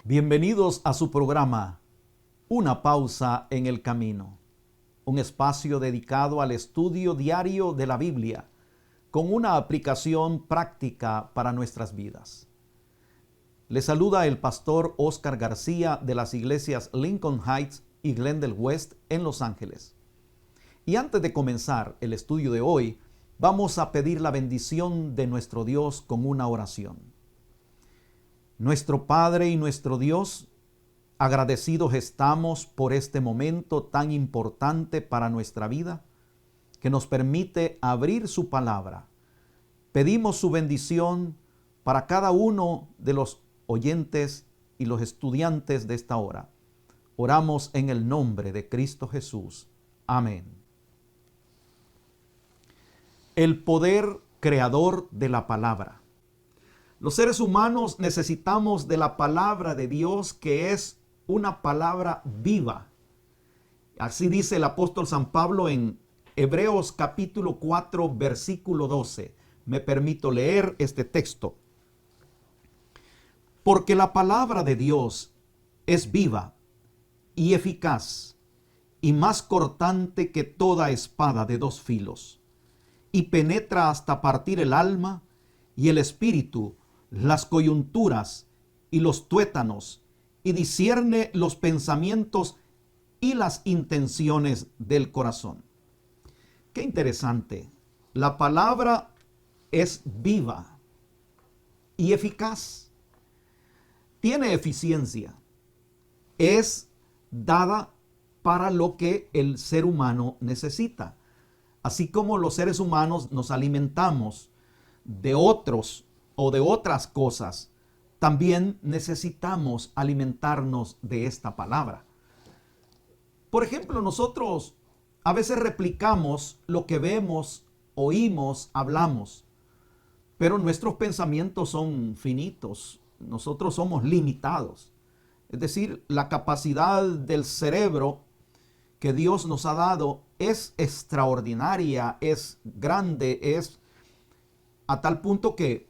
Bienvenidos a su programa, Una pausa en el camino, un espacio dedicado al estudio diario de la Biblia, con una aplicación práctica para nuestras vidas. Les saluda el pastor Oscar García de las iglesias Lincoln Heights y Glendale West en Los Ángeles. Y antes de comenzar el estudio de hoy, vamos a pedir la bendición de nuestro Dios con una oración. Nuestro Padre y nuestro Dios, agradecidos estamos por este momento tan importante para nuestra vida, que nos permite abrir su palabra. Pedimos su bendición para cada uno de los oyentes y los estudiantes de esta hora. Oramos en el nombre de Cristo Jesús. Amén. El poder creador de la palabra. Los seres humanos necesitamos de la palabra de Dios, que es una palabra viva. Así dice el apóstol San Pablo en Hebreos capítulo 4, versículo 12. Me permito leer este texto. Porque la palabra de Dios es viva y eficaz y más cortante que toda espada de dos filos, y penetra hasta partir el alma y el espíritu, las coyunturas y los tuétanos, y discierne los pensamientos y las intenciones del corazón. Qué interesante. La palabra es viva y eficaz. Tiene eficiencia. Es dada para lo que el ser humano necesita. Así como los seres humanos nos alimentamos de otros o de otras cosas, también necesitamos alimentarnos de esta palabra. Por ejemplo, nosotros a veces replicamos lo que vemos, oímos, hablamos, pero nuestros pensamientos son finitos, nosotros somos limitados. Es decir, la capacidad del cerebro que Dios nos ha dado es extraordinaria, es grande, es a tal punto que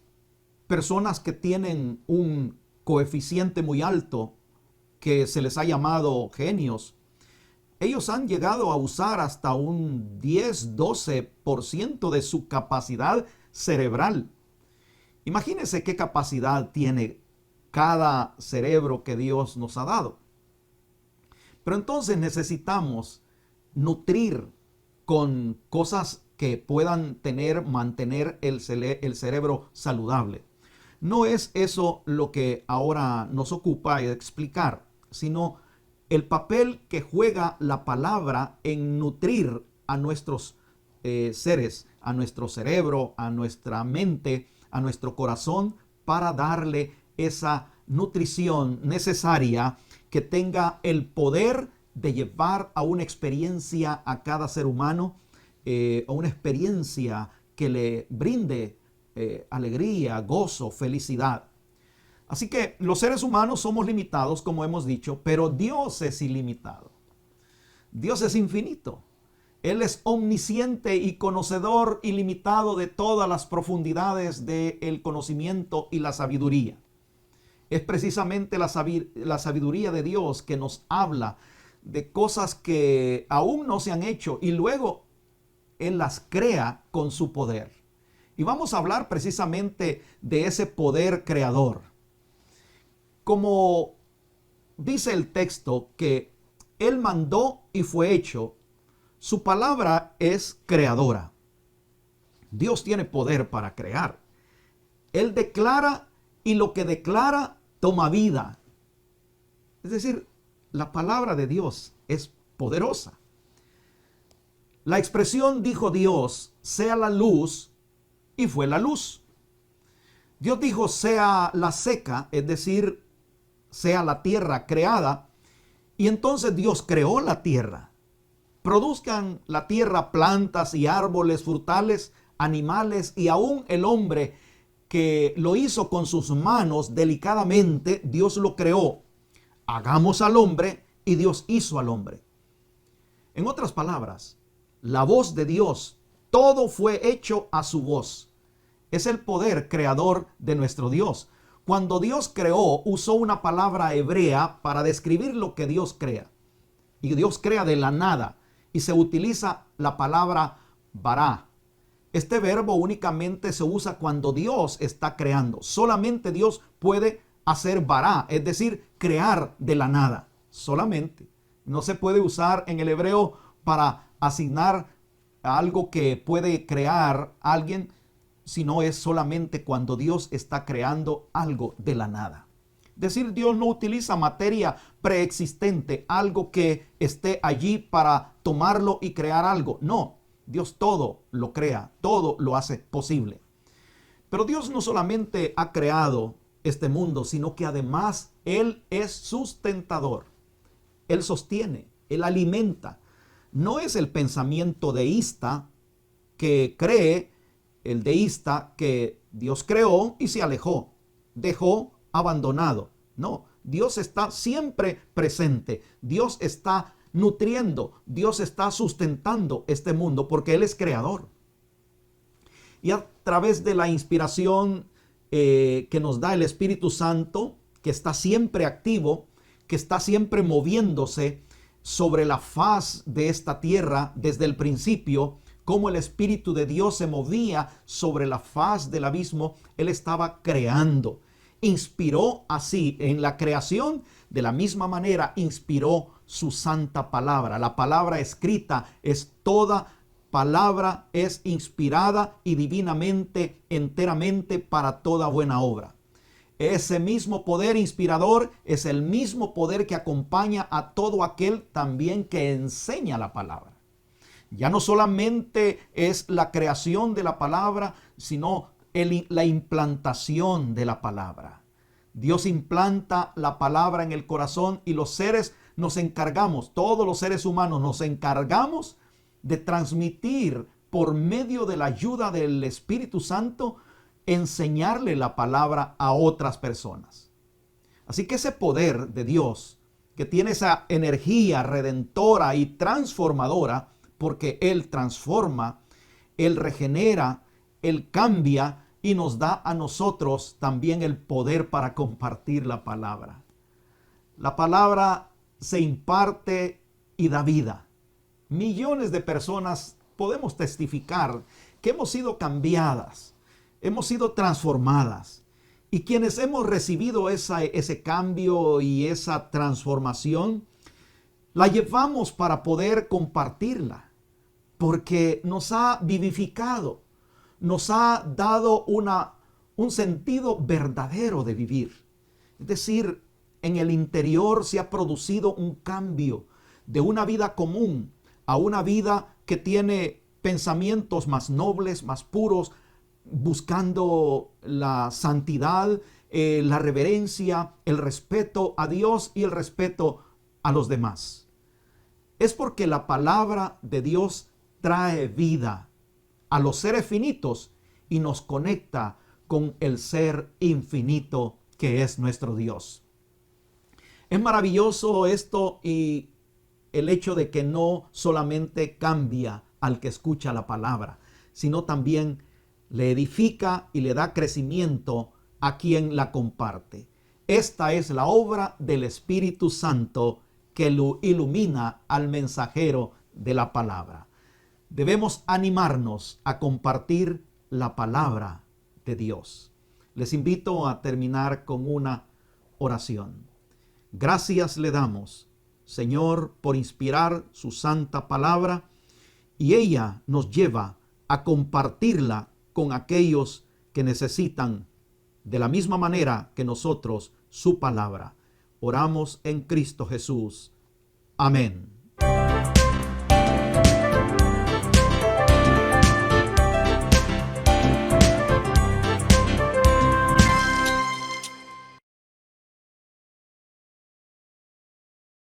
personas que tienen un coeficiente muy alto, que se les ha llamado genios, ellos han llegado a usar hasta un 10-12% de su capacidad cerebral. Imagínense qué capacidad tiene cada cerebro que Dios nos ha dado. Pero entonces necesitamos nutrir con cosas que puedan mantener el cerebro saludable. No es eso lo que ahora nos ocupa explicar, sino el papel que juega la palabra en nutrir a nuestros seres, a nuestro cerebro, a nuestra mente, a nuestro corazón, para darle esa nutrición necesaria que tenga el poder de llevar a una experiencia a cada ser humano, a una experiencia que le brinde alegría, gozo, felicidad. Así que los seres humanos somos limitados, como hemos dicho, pero Dios es ilimitado. Dios es infinito. Él es omnisciente y conocedor ilimitado de todas las profundidades del conocimiento y la sabiduría. Es precisamente la sabiduría de Dios que nos habla de cosas que aún no se han hecho y luego Él las crea con su poder. Y vamos a hablar precisamente de ese poder creador. Como dice el texto que Él mandó y fue hecho, su palabra es creadora. Dios tiene poder para crear. Él declara y lo que declara toma vida. Es decir, la palabra de Dios es poderosa. La expresión dijo Dios, sea la luz, y fue la luz. Dios dijo, sea la seca, es decir, sea la tierra creada, Y entonces Dios creó la tierra. Produzcan la tierra plantas y árboles frutales, animales y aún el hombre que lo hizo con sus manos delicadamente, Dios lo creó. Hagamos al hombre y Dios hizo al hombre. En otras palabras, la voz de Dios, todo fue hecho a su voz. Es el poder creador de nuestro Dios. Cuando Dios creó, usó una palabra hebrea para describir lo que Dios crea. Y Dios crea de la nada. Y se utiliza la palabra bará. Este verbo únicamente se usa cuando Dios está creando. Solamente Dios puede hacer bará, es decir, crear de la nada. Solamente. No se puede usar en el hebreo para asignar algo que puede crear alguien, sino es solamente cuando Dios está creando algo de la nada. Es decir, Dios no utiliza materia preexistente, algo que esté allí para tomarlo y crear algo. No, Dios todo lo crea, todo lo hace posible. Pero Dios no solamente ha creado este mundo, sino que además Él es sustentador. Él sostiene, Él alimenta. No es el pensamiento deísta que cree, el deísta, que Dios creó y se alejó, dejó abandonado. No, Dios está siempre presente. Dios está nutriendo, Dios está sustentando este mundo porque Él es creador. Y a través de la inspiración que nos da el Espíritu Santo, que está siempre activo, que está siempre moviéndose sobre la faz de esta tierra desde el principio, como el Espíritu de Dios se movía sobre la faz del abismo, Él estaba creando. Inspiró así en la creación, de la misma manera inspiró su santa palabra. La palabra escrita es toda palabra, es inspirada y divinamente, enteramente para toda buena obra. Ese mismo poder inspirador es el mismo poder que acompaña a todo aquel también que enseña la palabra. Ya no solamente es la creación de la palabra, sino la implantación de la palabra. Dios implanta la palabra en el corazón y los seres nos encargamos, todos los seres humanos nos encargamos de transmitir por medio de la ayuda del Espíritu Santo, enseñarle la palabra a otras personas. Así que ese poder de Dios, que tiene esa energía redentora y transformadora, porque Él transforma, Él regenera, Él cambia y nos da a nosotros también el poder para compartir la palabra. La palabra se imparte y da vida. Millones de personas podemos testificar que hemos sido cambiadas, hemos sido transformadas. Y quienes hemos recibido ese cambio y esa transformación, la llevamos para poder compartirla, porque nos ha vivificado, nos ha dado un sentido verdadero de vivir. Es decir, en el interior se ha producido un cambio de una vida común a una vida que tiene pensamientos más nobles, más puros, buscando la santidad, la reverencia, el respeto a Dios y el respeto a los demás. Es porque la palabra de Dios trae vida a los seres finitos y nos conecta con el ser infinito que es nuestro Dios. Es maravilloso esto y el hecho de que no solamente cambia al que escucha la palabra, sino también le edifica y le da crecimiento a quien la comparte. Esta es la obra del Espíritu Santo que lo ilumina al mensajero de la palabra. Debemos animarnos a compartir la palabra de Dios. Les invito a terminar con una oración. Gracias le damos, Señor, por inspirar su santa palabra, y ella nos lleva a compartirla con aquellos que necesitan de la misma manera que nosotros su palabra. Oramos en Cristo Jesús. Amén.